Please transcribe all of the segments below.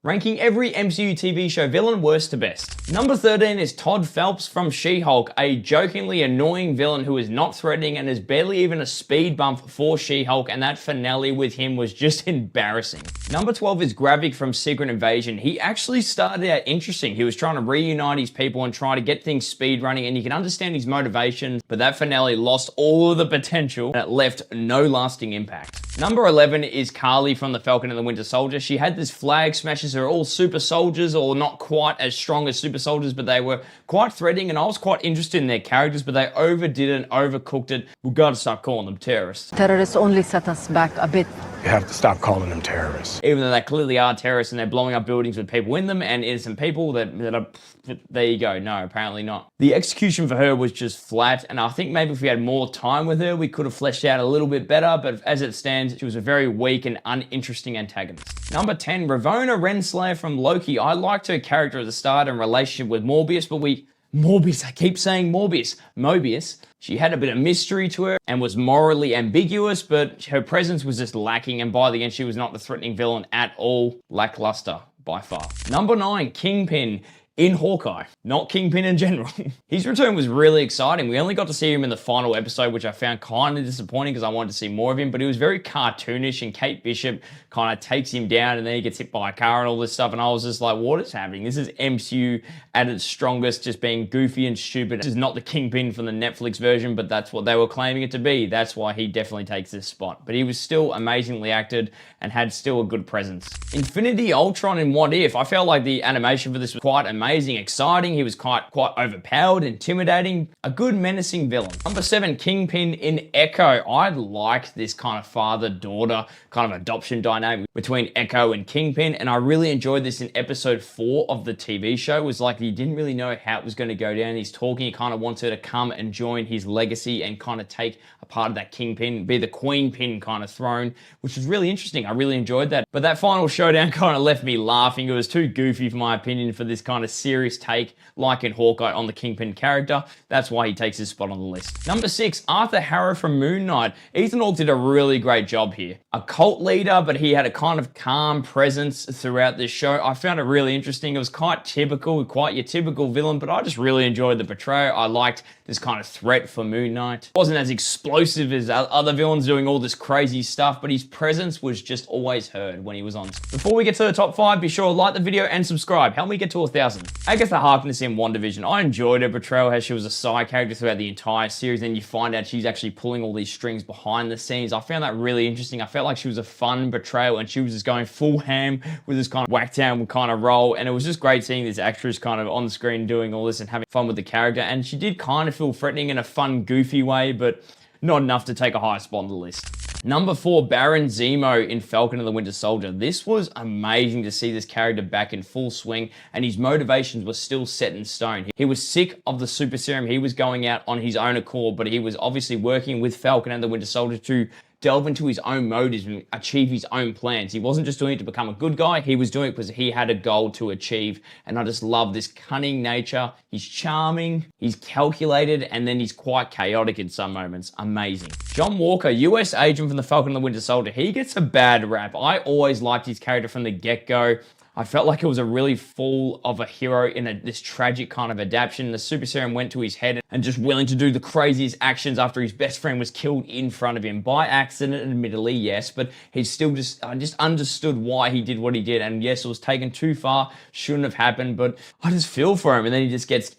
ranking every MCU TV show villain worst to best. Number 13 is Todd Phelps from She-Hulk, a jokingly annoying villain who is not threatening and is barely even a speed bump for She-Hulk, and that finale with him was just embarrassing. Number 12 is Gravik from Secret Invasion. He actually started out interesting. He was trying to reunite his people and try to get things speed running, and you can understand his motivations, but that finale lost all of the potential and it left no lasting impact. Number 11 is Carly from The Falcon and the Winter Soldier. She had this flag smashes who are all super soldiers, or not quite as strong as super soldiers, but they were quite threatening, and I was quite interested in their characters, but they overdid it and overcooked it. We've got to start calling them terrorists. Terrorists only set us back a bit. You have to stop calling them terrorists. Even though they clearly are terrorists and they're blowing up buildings with people in them and innocent people that are, there you go. No, apparently not. The execution for her was just flat, and I think maybe if we had more time with her, we could have fleshed out a little bit better, but as it stands, she was a very weak and uninteresting antagonist. Number 10, Ravonna Renslayer from Loki. I liked her character at the start and relationship with Morbius, but I keep saying Mobius. She had a bit of mystery to her and was morally ambiguous, but her presence was just lacking, and by the end, she was not the threatening villain at all. Lackluster by far. Number 9, Kingpin in Hawkeye, not Kingpin in general. His return was really exciting. We only got to see him in the final episode, which I found kind of disappointing because I wanted to see more of him, but he was very cartoonish, and Kate Bishop kind of takes him down and then he gets hit by a car and all this stuff, and I was just like, what is happening? This is MCU at its strongest, just being goofy and stupid. This is not the Kingpin from the Netflix version, but that's what they were claiming it to be. That's why he definitely takes this spot. But he was still amazingly acted and had still a good presence. Infinity Ultron in What If, I felt like the animation for this was quite amazing, exciting. He was quite overpowered, intimidating, a good menacing villain. Number 7, Kingpin in Echo. I like this kind of father-daughter kind of adoption dynamic between Echo and Kingpin, and I really enjoyed this in episode 4 of the TV show. It was like he didn't really know how it was going to go down. He's talking, he kind of wants her to come and join his legacy and kind of take a part of that Kingpin, be the Queen Pin kind of throne, which was really interesting. I really enjoyed that. But that final showdown kind of left me laughing. It was too goofy for my opinion for this kind of serious take like in Hawkeye on the Kingpin character. That's why he takes his spot on the list. Number 6, Arthur Harrow from Moon Knight. Ethan Hawke did a really great job here. A cult leader, but he had a kind of calm presence throughout this show. I found it really interesting. It was quite typical, quite your typical villain, but I just really enjoyed the portrayal. I liked this kind of threat for Moon Knight. It wasn't as explosive as other villains doing all this crazy stuff, but his presence was just always heard when he was on. Before we get to the top 5, be sure to like the video and subscribe. Help me get to 1,000. Agatha Harkness in WandaVision. I enjoyed her portrayal, how she was a side character throughout the entire series, and you find out she's actually pulling all these strings behind the scenes. I found that really interesting. I felt like she was a fun portrayal, and she was just going full ham with this kind of whack-down kind of role, and it was just great seeing this actress kind of on the screen doing all this and having fun with the character, and she did kind of feel threatening in a fun, goofy way, but not enough to take a high spot on the list. Number 4, Baron Zemo in Falcon and the Winter Soldier. This was amazing to see this character back in full swing, and his motivations were still set in stone. He was sick of the super serum. He was going out on his own accord, but he was obviously working with Falcon and the Winter Soldier to delve into his own motives and achieve his own plans. He wasn't just doing it to become a good guy. He was doing it because he had a goal to achieve. And I just love this cunning nature. He's charming, he's calculated, and then he's quite chaotic in some moments. Amazing. John Walker, US agent from the Falcon and the Winter Soldier. He gets a bad rap. I always liked his character from the get-go. I felt like it was a really full of a hero in this tragic kind of adaptation. The super serum went to his head and just willing to do the craziest actions after his best friend was killed in front of him. By accident, admittedly, yes, but he still just understood why he did what he did. And yes, it was taken too far, shouldn't have happened, but I just feel for him. And then he just gets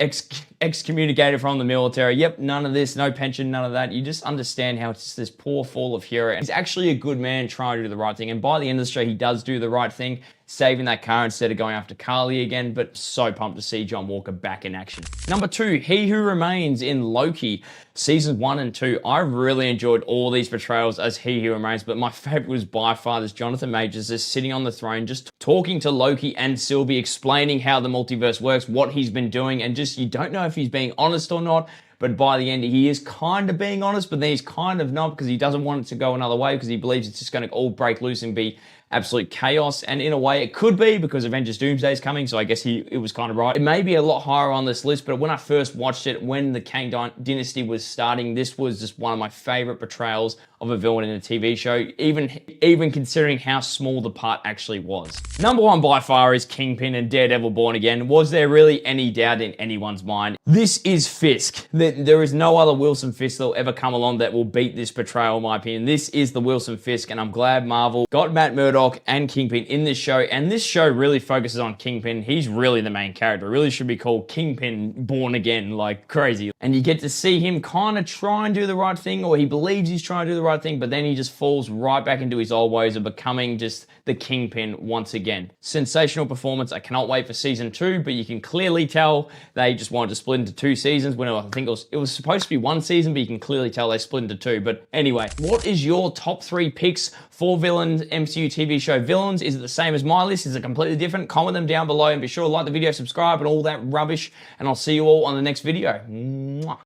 excommunicated from the military. Yep, none of this, no pension, none of that. You just understand how it's just this poor fall of hero. He's actually a good man trying to do the right thing. And by the end of the show, he does do the right thing, saving that car instead of going after Carly again, but so pumped to see John Walker back in action. Number 2, He Who Remains in Loki, seasons 1 and 2. I really enjoyed all these portrayals as He Who Remains, but my favorite was by far this Jonathan Majors just sitting on the throne, just talking to Loki and Sylvie, explaining how the multiverse works, what he's been doing, and just, you don't know if he's being honest or not, but by the end, he is kind of being honest, but then he's kind of not, because he doesn't want it to go another way, because he believes it's just going to all break loose and be absolute chaos. And in a way, it could be, because Avengers Doomsday is coming, so I guess it was kind of right. It may be a lot higher on this list, but when I first watched it, when the Kang Dynasty was starting, this was just one of my favorite portrayals of a villain in a TV show, even considering how small the part actually was. Number one by far is Kingpin and Daredevil Born Again. Was there really any doubt in anyone's mind? This is Fisk. There is no other Wilson Fisk that will ever come along that will beat this portrayal, in my opinion. This is the Wilson Fisk, and I'm glad Marvel got Matt Murdock and Kingpin in this show, and this show really focuses on Kingpin. He's really the main character. It really should be called Kingpin Born Again, like crazy. And you get to see him kind of try and do the right thing, or he believes he's trying to do the right thing, but then he just falls right back into his old ways of becoming just the Kingpin once again. Sensational performance. I cannot wait for season 2, but you can clearly tell they just wanted to split into 2 seasons when I think it was supposed to be 1 season, but you can clearly tell they split into 2. But anyway, what is your top 3 picks for villains, MCU TV show villains? Is it the same as my list? Is it completely different? Comment them down below and be sure to like the video, subscribe, and all that rubbish. And I'll see you all on the next video. Mwah.